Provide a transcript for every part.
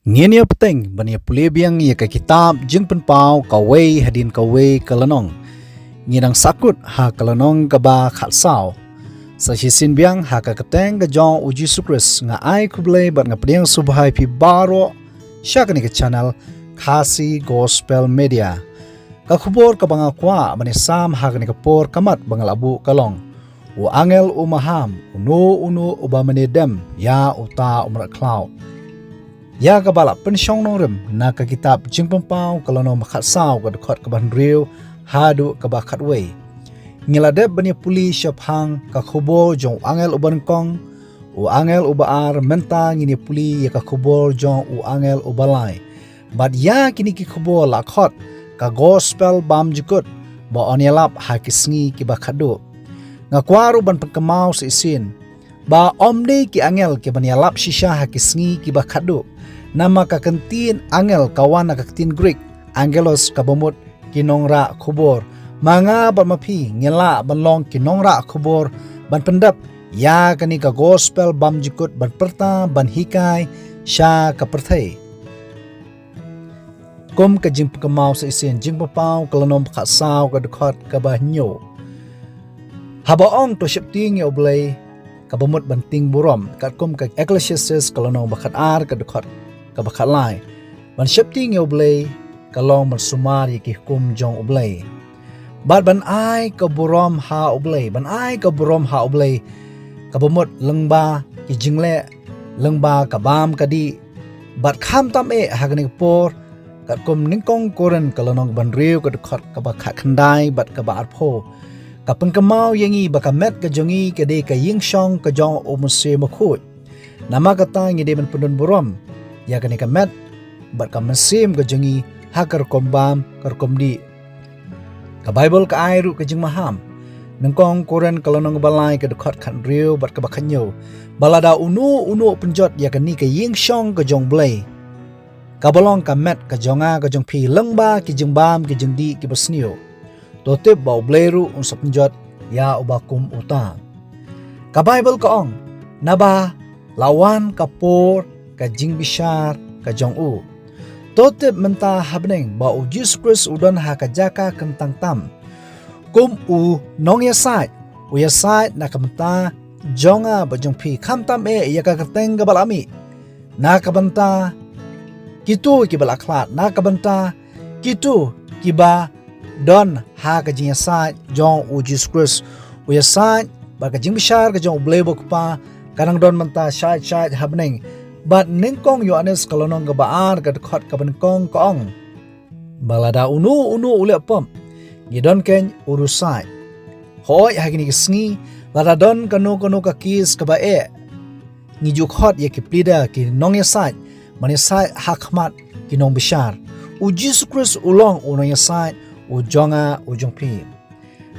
Ngenia peteng bania pulebiang ya ka kitab jing penpau kawei hadin kawei kalanong. Ngidang sakut ha kalanong kaba khatsao. Sa hisin biang ha ka keteng ka jong uji sukris nga ai kublay bat nga pediang subhai pi baro siya ka channel Kasi Gospel Media. Ka kubor ka banga kwa bani sam ha ka por kamat bangal abu kalong. U angel umaham unu ubamenedem ya uta umrat klau. Ya kabala pensyong nongrem na ka kitab jing pampau kalano makhatsao ka dekot ka banriu hadu ka bakat wei. Ngiladep bani puli syapang ka kubor jong angel uban kong u angel ubaar menta ngini puli ya ka kubor jong u angel ubalai. Bad ya kini ki kubor lakhot ka gospel bam jukut ba onyelap ha kisngi ki bakadu. Ngakwaru ban pengkemau seisin ba omde ki angel ki banyalap shisha ha kisngi ki bakadu. Nama kakentin angel kawan kakentin Greek angelos kabamut kinongra kubor manga ban mapi ngela banlong kinongra kubor ban pendap ya kani ka gospel bam jikut ban perta ban hikai sya ka perthai kum ka jing pekemau sa isin jing papau kalanom khatsao ka dekot ka bahnyo habaong to syepting ya oblay kabamut banting burom kat kum ka ecclesiastes kalanom bakat ar ka dekot kabakhat lai ban syepting ya oblay kalong marsumar yaki hukum jong oblay bad ban ai ka burom ha oblay ban ai ka burom ha oblay kabamut lengba ki jingle lengba kabam kadi bad kham tam e hagni por kat kum ningkong koren kalonong ban riu ka dekot kabakhat khandai bad ka ba arpho kapen kemau yangi bakamet ka jongi kade ka yingshong ka jong omuse makhut nama kata ngide ban pendun burom ya kani kamet bat ka mesim ka jengi hakar kombam kar komdi ka bible ka airu ka jing maham nengkong koren kalonong balai ka dekot khan riu bat ka bakhanyo balada unu penjot ya kani ka yingshong ka jong blai ka balong kamet ka jonga ka jong phi lengba ki jingbam ki jingdi ki basnio totip bau bleru unsa penjot ya ubakum uta ka bible ka ong naba lawan kapor ka jing bishar ka jong u totip menta habneng ba u Jesus Christ udon ha ka jaka kentang tam kum u nong ya sait u ya sait na kamta jonga ba jong phi kham tam e ya ka kateng ka balami na ka banta kitu ki bala khlat na ka banta kitu ki ba don ha ka jing ya sait jong u Jesus Christ u ya sait ba ka jing bishar ka jong blebo pa kanang don menta sait habneng bat ningkong Yohanes kalonong ka baar ka dekot ka benkong kaong balada unu ule pom gidon ken urusai hoy hagini kisngi lada don kanu ka kis ka bae ngijuk hot ye ki plida ki nong ya sai mani sai hakmat ki nong bishar u Jesus Christ ulong unong ya sai u jonga u jongpi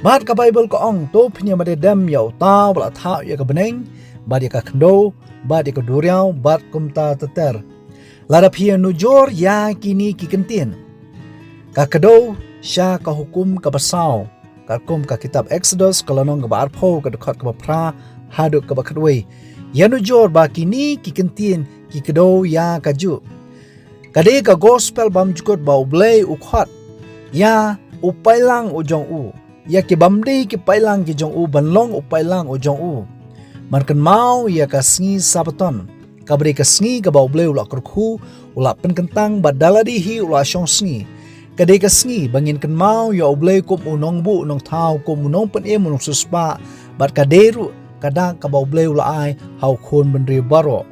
bat ka bible ka ong to phnya made dam ya uta bla tha ya ka beneng bat ya ka khndo bat ya ka duriau bat kumta teter lada phia nujor ya kini ki kentin ka kado sya ka hukum ka basau ka kum ka kitab Exodus kalonong ka barpho ka dekot ka pra hadu ka bakadwei ya nujor ba kini ki kentin ki kado ya kaju kade ka gospel bam jukot ba ublay ukhot ya upailang ujong u ya ki bamde ki pailang ki jong u banlong upailang ujong u markan mau ya kasngi sabaton kabri kasngi ka bauble ula kurku ula penkentang badaladi hi ula syong sngi kade kasngi bangin kan mau ya uble kum unong bu unong tau kum unong pen em unong suspa bat kaderu kadang ka bauble ula ai hau khon bendri baro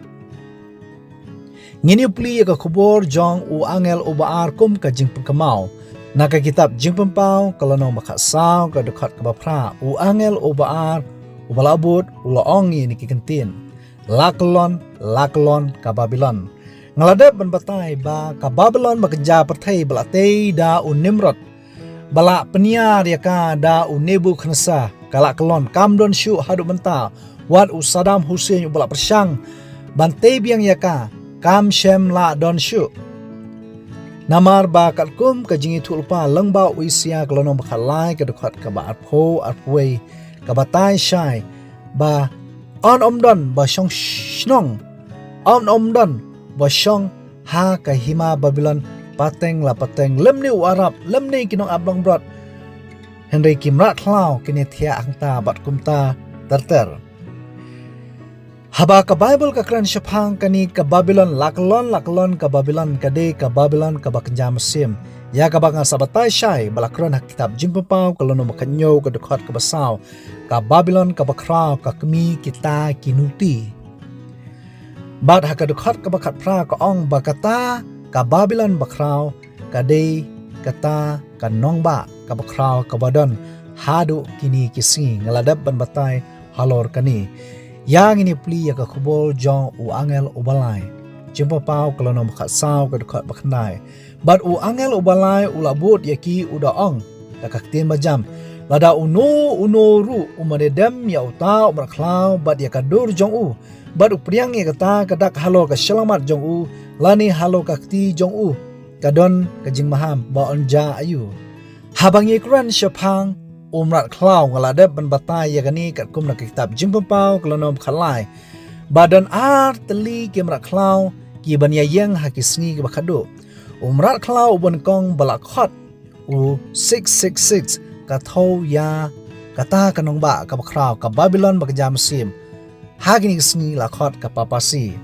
ngini pli ya ka khubor jong u angel u baar kum ka jing pengkamau naka kitab jing pempau kalano makhasaw ka dekat ka bapra u angel u baar ubalabut uloongi ni kikentin laklon ka Babylon ngaladep ban batai ba ka Babylon makeja perthai balate da unimrod bala peniar ya ka da Nebuchadnezzar kala kelon kamdon syu hadu menta wat Saddam Hussein bala persyang bante biang ya ka kam shem la don syu namar ba katkum ka jingi tulpa lengba uisia kelonong bakhalai ka dekat ka ba arpho arpwei kabatai syai ba on omdon ba syong shnong on omdon ba syong ha ka hima Babylon pateng la pateng lemni u Arab lemni kinong ablong brot Henry kimrat klau kini thia angta bat kumta terter haba ka Bible ka kran shapang kani ka Babylon laklon ka Babylon kade ka Babylon ka bakjam sim ya ka banga sabatai shai balakron hak kitab jimpapau kalono makanyo ka dekat ka basaw ka Babylon ka bakrao ka kemi kita kinuti bad hak dekat ka bakat pra ka ong bakata ka Babylon bakrao kade kata ka nongba ka bakrao ka badon hadu kini kisi ngaladap ban batai halor kani yang ini pli ya ka khubol jong u angel u balai jumpa pau kalono makat saw ka dekat baknai bad u angel u balai u labut yaki u daong ka kaktin majam lada uno ru umadedam ya uta umraklau bad ya ka dur jong u bad u priang ya kata kadak halo ka selamat jong u lani halo kakti jong u kadon kajing maham ba onja ayu habang ikran syapang umrat klau ngaladep ban batai ya gani kat kum na kitab jimpapau kalonom khalai badan ar teli kimrat klau ki ban yayang hakisngi ke bakado umrat klau ban kong balakot u 666 ka thau ya kata kanong ba ka bakrau ka Babylon bakjam sim hagini sngi lakot ka papasi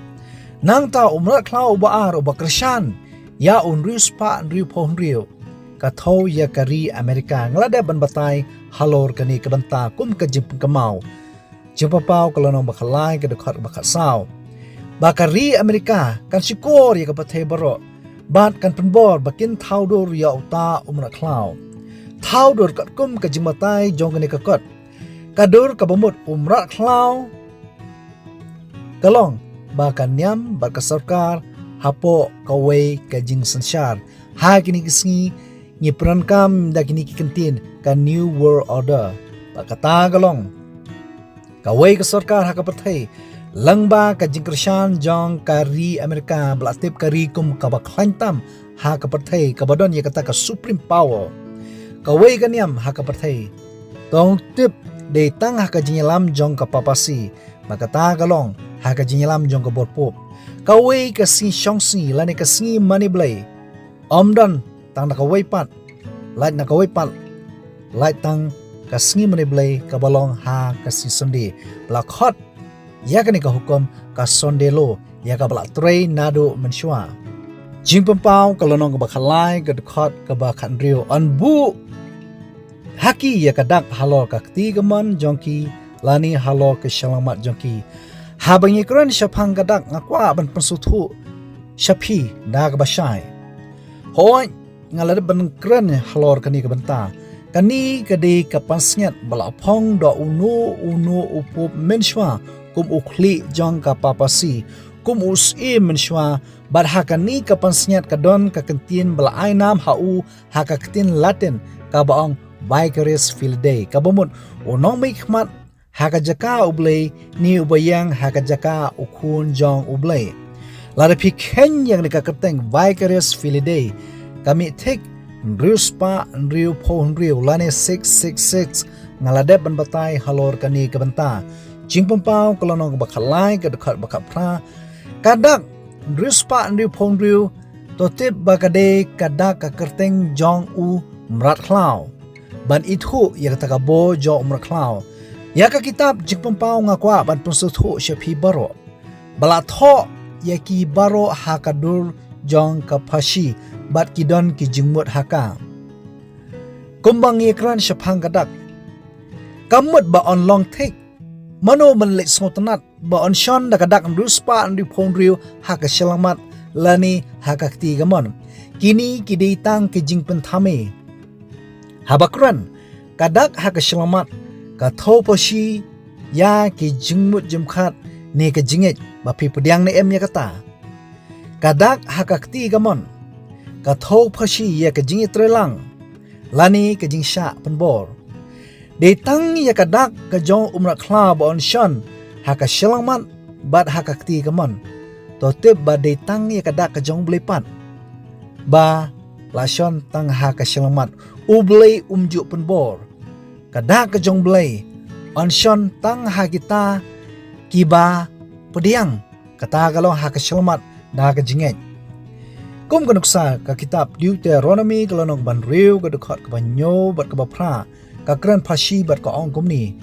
nang ta umrat klau ba ar bakrshan ya unrius pa unriu pohriu ka thau ya kari Amerika nglada ban batai halor kani ka banta kum ka jip kamau jimpapau kalono bakhalai ka dekat bakat saw bakari Amerika kan sikor ya ka pathe baro bat kan penbor bakin thau dor ya uta umrat klau thau dor kat kum ka jimatai jong kani ka kot kadur ka bamut umrat klau kalong bakan nyam baka sarkar hapo kawai ka jing sanshar ha kini kisngi ngi prankam da kini kikentin ka new world order bakata galong kawai ka sarkar ha ka pathai langba ka jingkrshan jong kari Amerika blatip kari kum ka bakhantam ha ka pathai ka badon ya kata ka supreme power kawai ka niam ha ka pathai tong tip de tang ha ka jinyalam jong ka papasi bakata galong ha ka jinyalam jong ka borpop kawai ka si shongsi lani ka si money blay omdan tang nakawai pat light tang ka si money blay ka balong ha ka si sonde blak hot ya ka ni ka hukum ka sonde lo ya ka blak tray nado menshwa jingpampau kalonong ka bakhalai ka dekat ka bakhan rio anbu haki ya ka dak halor ka kti gaman jongki lani halor ka shalamat jongki habang ikran syapang gadak ngakwa ban pensuthu syapi da ka basai hoi ngalad ban kran halor kani ka banta kani kade ka pasnyat bala phong do uno upup menshwa kum ukhli jong ka papasi kum usi menshwa bar hakani ka pasnyat ka don ka kentin bala ainam hau hakatin latin ka baong vicarious field day ka bamut unong may khmat haka jaka ublay ni ubayang haka jaka ukun jong ublay larapi ken yang nikakateng vicarious field day kami tek nriuspa nriu po nriu lane 666 ngaladep ban batai halor kani kabanta jingpampau kalonong bakhalai ka dekat bakat pra kadak nriuspa nriu po nriu totip bakade kadak ka kerteng jong u mrat klau ban ithu ya kata bo jong mrat klau ya ka kitab jingpampau ngakwa ban pensuthu syapi baro bala tho ya ki baro hakadur jong ka phashi bat kidon ki jingmut haka kumbang ikran syapang kadak kamut ba on long take mano menlek sotanat ba on shon da kadak ruspa ndi phonriu haka selamat lani haka kti gamon kini kidei tang ki jingpen thame habakran kadak haka selamat ka tho pashi ya ki jingmut jimkhat ne ka jinget ba pi pudyang ne em ya kata kadak haka kti gamon ka thau phashi ya ka jingi trelang lani ka jing sha penbor de tang ya ka dak ka jong umra khla ba on shan ha ka shelangman bat ha ka kti ka mon to te ba de tang ya ka dak ka jong blepat ba la shon tang ha ka shelangmat ublei umju penbor ka dak ka jong blei on shan tang ha kita kiba pediang kata galong ha ka shelangmat da ka jinget kum kanuksa ka kitab Deuteronomy kalonong ban riu ka dekat ka banyo bat ka bapra ka kran phashi bat ka ong kum ni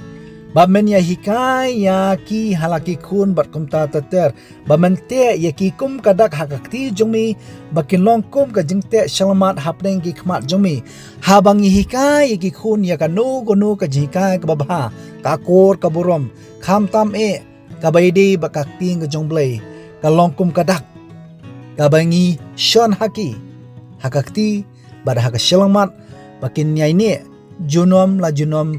ba men ya hikai ya ki halaki kun bat kum ta tater ba men te ya ki kum kadak hakakti jongmi bakin long kum ka jingte shalmat hapneng ki khmat jongmi habang ya hikai ya ki kun ya ka no gono ka jikai ka babha ka kor ka burom kham tam ka baidi ba kakting ka jongblei ka long kum kadak ka bangi shon haki hakakti bad haka shalmat bakin nyai ni junom la junom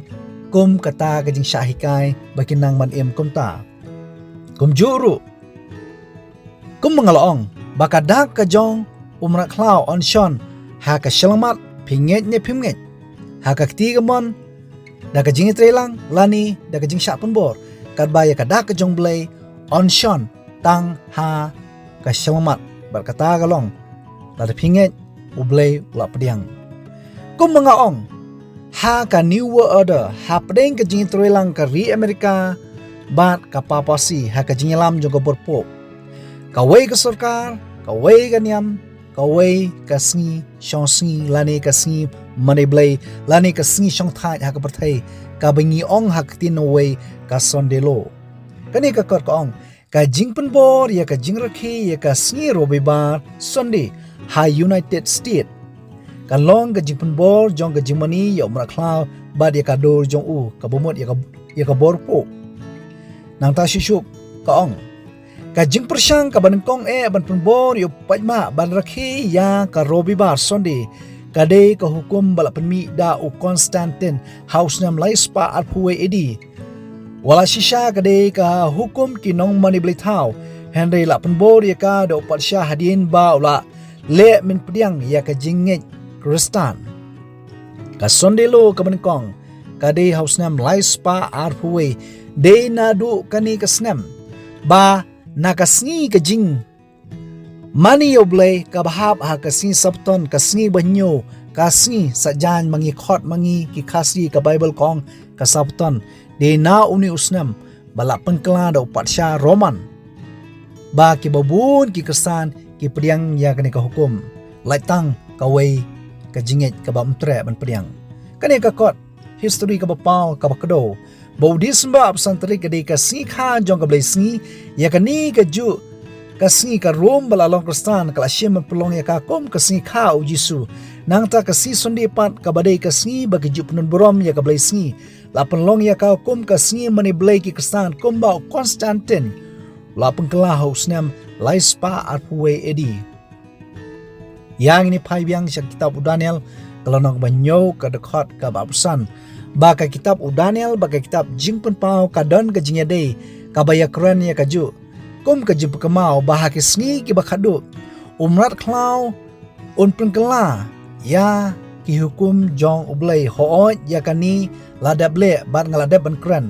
kum kata kajing syahikai bakin nang man em kum ta kum juru kum mangalaong bakadak kajong umrak klau on shon haka shalmat pinget ne pimget hakakti gamon da kajing trelang lani da kajing syak penbor kad baya kadak kajong blai on shon tang ha ka shalmat berkata galong lada pinget ublay ula pediang kum mengaong ha ka new world order ha pedeng ke jing trelang ka ri Amerika bat ka papasi ha ka jing lam jong berpop ka wei ka sarkar ka wei ka niam ka wei ka sngi shong sngi lani ka sngi money blay lani ka sngi shong thai ha ka perthai ka bengi ong ha tin wei ka sondelo kani ka kor ka ong ka jing penbor ya ka jing rakhi ya ka sngi robibar Sunday ha United States kan long ka jing penbor jong ka jing mani ya umra klau bad ya ka dor jong u ka bomot ya ka borpo nang ta shishuk ka ong ka jing persyang ka ban kong ban penbor yo pajma ban rakhi ya ka robibar Sunday ka de ka hukum bala penmi da u Constantine house nam lai spa at huwe edi wala shisha kade ka hukum kinong mani blithau Henry la penbor ya ka do pat syah hadin ba ula le min pediang ya ka jinget kristan ka sondelo ka benkong kade house nam lai spa arpuwe de nadu kani ka snem ba nakasngi ka jing mani oble ka bahap ha ka sni sabton ka sni banyo ka sni sajan mangi khot mangi ki khasi ka bible kong ka sabton de na uni usnam bala pengkela da upatsya Roman ba ki babun ki kesan ki pediang ya kani ka hukum laitang kawai ka jinget ka ba mtre ban pediang kani ka kot history ka bapau ka bakdo baudism ba absantri ka de ka si kha jong ka blesni ya kani ka ju ka si ka rom bala long kristan ka asyam pelong ya ka kom ka si kha u jisu nang ta ka si sundi pat ka badai ka si ba ki ju penun borom ya ka blesni lapan long ya kau kum ka singi mani blai ki kesan kum bau Constantine lapan kelah hausnam laispa arpuwe edi yang ini pai biang syak kitab Daniel kalau nak banyo ka dekat ka bapusan baka kitab Daniel baka kitab jing pen pau ka don ka jingya dei ka baya kran ya kaju kum ka jimp kemau bah ki singi ki bakadu umrat klau un pen kelah ya ki hukum jong ublai hoot ya kani ladap le bat ngaladap ban kran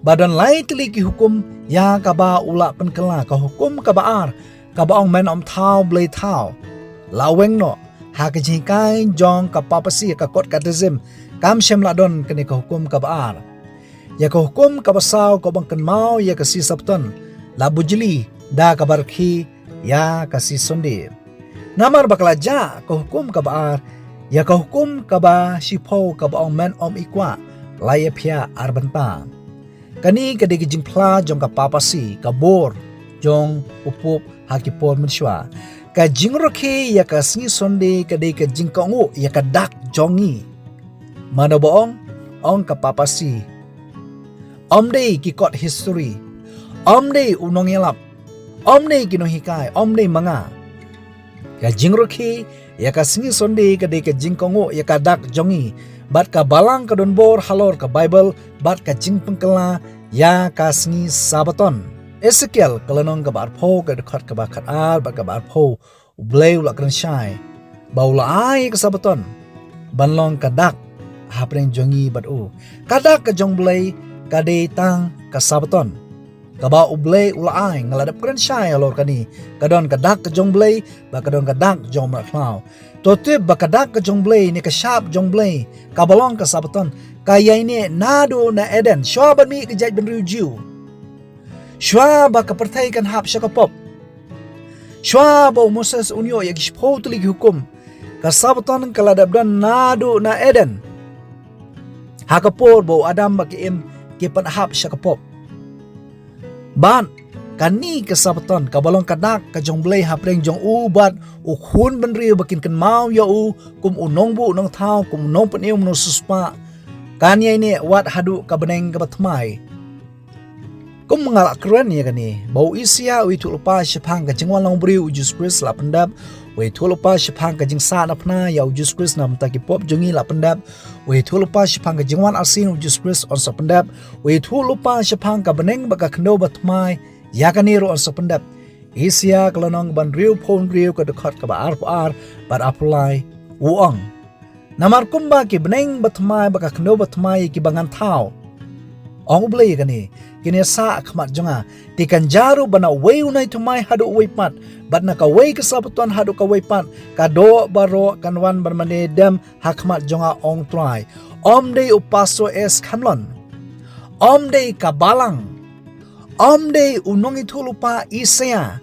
badan lai teli ki hukum ya ka ba ula pen kela ka hukum ka baar ka baong men om thau blai thau laweng no ha ka jikai jong ka papasi ka kot katazim kam shem ladon kani ka hukum ka baar ya ka hukum ka basau ka bang kan mau ya ka si sabton la bujli da ka barki ya ka si sonde namar bakalaja ka hukum ka baar ya ka hukum ka ba sipo ka baong men om ikwa laya pia arbanta kani ka de jing pla jong ka papasi ka bor jong upup hakipon menshwa ka jing rokhe ya ka singi sonde ka de ka jing kongu ya ka dak jongi mana boong ong ka papasi omde ki kot history omde unong yalap omde kino hikai omde manga ka jing rokhe ya ka singi sonde ka de ka jing kongu ya ka dak jongi bat ka balang ka don bor halor ka Bible bat ka jing pengkela ya ka singi sabaton Ezekiel kalanong ka barpo ka dekat ka bakat ar bat ka barpo ublay ula kran syai baula ay ka sabaton banlong ka dak hapreng jongi bat u kadak ka jong blay ka de tang ka sabaton kaba ublay ula ay ngaladap kran syai alor kani kadon kadak ka jong blay ba kadon kadak jong maklaw tote bakadak ka jongblay ni ka shap jongblay kabalong ka sabaton kaya ini nado na Eden shwa ban mi kejaj ben riujiu shwa ba ka pertai kan hap syakapop Shwa ba Moses unyo ya gishpo tulik hukum kasabutan kaladabdan nado na Eden. Hakapor ba Adam ba kiim kipanhap siya kapop. Ban kani kasabutan kabalong kadak kajong blay hapreng jong ubat ukhun banriyo bakin kan mau ya kum unong bu unong tao kum unong panium no suspa. Kanya ini wat hadu kabeneng kabatmay. Kum mengalak keren ya kani. Bau isya witu lupa syapang kajing walang beri ujus Kris la pendap. Witu lupa syapang kajing sa napna ya ujus Kris na mentaki pop jongi la pendap. Witu lupa syapang kajing wan asin ujus Kris on sa pendap. Witu lupa syapang kabeneng baka kendo batmay ya kani ro on sa pendap. Isya kalanong ban riu pon riu kadekot kaba ar bar apulai uang. Namar kumba ki beneng batmay baka kendo batmay ki bangan tau. Ong blay kani kini sa akmat jonga tikan jaru bana way unay tumay hadu waypat bat naka way kasabutuan hadu ka waypat kado baro kanwan barmanedem hakmat jonga ong try day upaso es kamlon day kabalang day unong itulupa isaya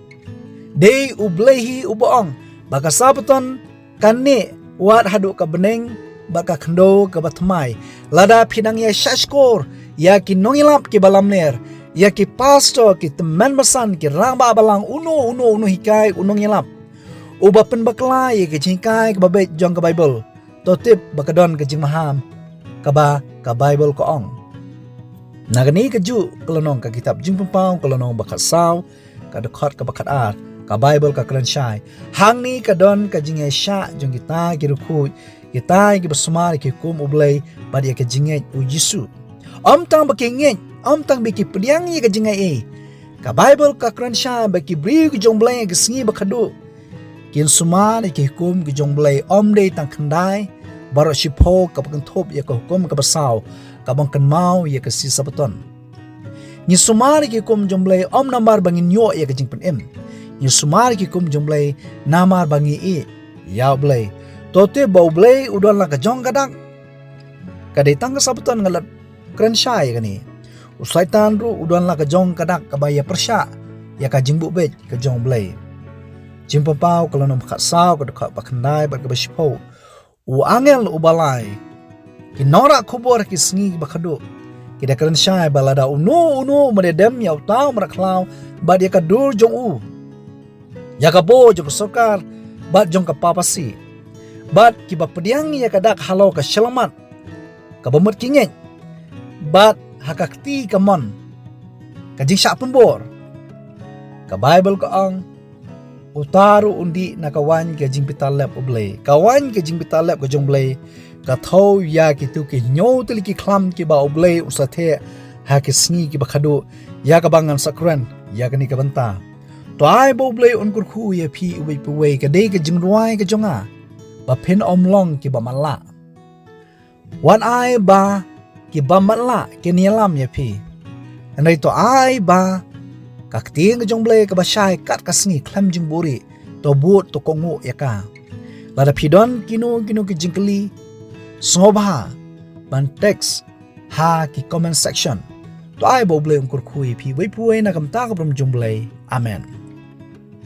day ublehi uboong baka sabutuan kani wat hadu ka beneng baka kendo ka batmay lada pinang ya shashkor ya ki nongilap ki balamner ya ki pastor ki teman masan ki ramba balang uno hikai unong yelap uba pen bakla ya ki jingkai ke babet jong ke Bible totip bakadon ke jing maham kaba ka Bible ko ong nagani ke ju kelonong ka kitab jing pempau kelonong bakat saw ka dekot ka bakat ar ka Bible ka kran syai hang ni kadon ka jing sya jong kita ki ruku kita ki bersumar ki kum ublay badi ka jinget u Yesu tang bakingit, tang biki pediang ye kajingai ka Bible ka kransha baki bri ki jongblay ki singi bakadu kin suma ki hukum ki jongblay day tang khandai baro shipo ka pakantop ye ka hukum ka basaw ka bang kan mau ye ka sisabaton ni suma ki hukum jongblay namar bangin yo ye ka jingpen ni suma ki hukum jongblay namar bangi ya blay tote bau blay udon la ka jong kadak kadai tang ka sabaton ngalat keren syai kani usai tanru udan la kajong kadak kabaya persya ya kajimbu bet kajong blay jimpa pau kalau nom khat saw ka dekat bakandai bat kabashipo u angel ubalai kinora kubor ki sngi bakadu kida keren syai balada unu mededem ya utau meraklau bat ya kadur jong u ya kabo jong sokar bat jong kapapasi bat kiba pediang ya kadak halau ka selamat kabamut kinyet bat hakakti kamon kajing syak pembor ka Bible ka ang utaru undi nakawan kajing pitalep ublay kawan kajing pitalep kajong blay ka thau ya ki tu ki nyo tili ki klam ki ba ublay usathe ha ki sngi ki bakadu ya ka bangan sakran ya ka ni ka banta to ai bo ublay unkur khu ya phi ubai puwei ka dei ka jing ruai ka jonga ba phen omlong ki ba mala wan ai ba ki bamatla ki nialam ya pi anai to ai ba kakting ke jongblay ka basyai kat kasni klam jingburi to but to kongu ya ka lada pidon kinu ki jingkeli sngoba ban text ha ki comment section to ai bo blay ungkur kui pi wei puai na kam ta ka brom jongblay amen.